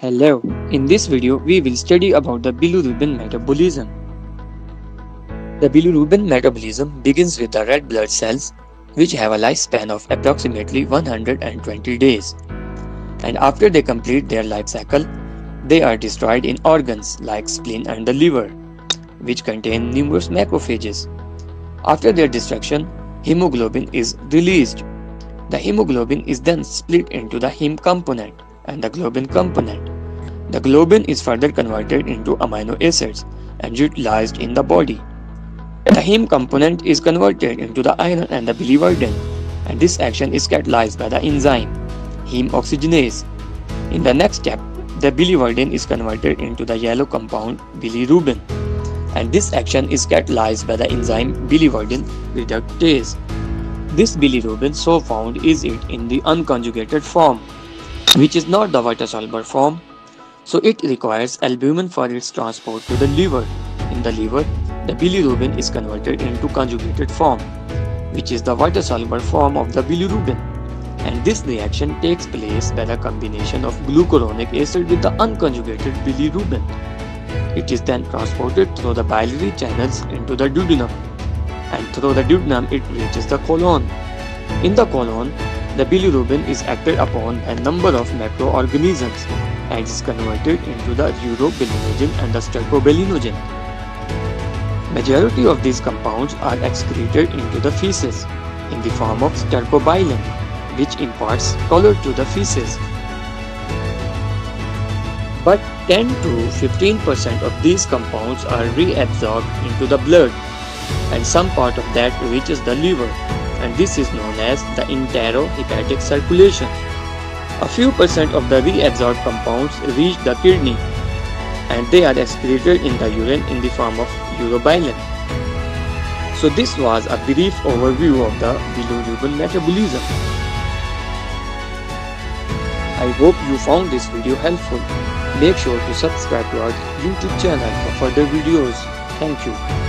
Hello, in this video we will study about the bilirubin metabolism. The bilirubin metabolism begins with the red blood cells which have a lifespan of approximately 120 days, and after they complete their life cycle, they are destroyed in organs like spleen and the liver, which contain numerous macrophages. After their destruction, hemoglobin is released. The hemoglobin is then split into the heme component and the globin component. The globin is further converted into amino acids and utilized in the body. The heme component is converted into the iron and the biliverdin, and this action is catalyzed by the enzyme heme oxygenase. In the next step, the biliverdin is converted into the yellow compound bilirubin, and this action is catalyzed by the enzyme biliverdin reductase. This bilirubin so found is it in the unconjugated form, which is not the water-soluble form, so it requires albumin for its transport to the liver. In the liver, the bilirubin is converted into conjugated form, which is the water-soluble form of the bilirubin, and this reaction takes place by the combination of glucuronic acid with the unconjugated bilirubin. It is then transported through the biliary channels into the duodenum, and through the duodenum it reaches the colon. In the colon, the bilirubin is acted upon by a number of macroorganisms and is converted into the urobilinogen and the stercobilinogen. Majority of these compounds are excreted into the feces in the form of stercobilin, which imparts color to the feces. But 10 to 15% of these compounds are reabsorbed into the blood, and some part of that reaches the liver, and this is known as the enterohepatic circulation. A few percent of the reabsorbed compounds reach the kidney, and they are excreted in the urine in the form of urobilin. So this was a brief overview of the bilirubin metabolism. I hope you found this video helpful. Make sure to subscribe to our YouTube channel for further videos. Thank you.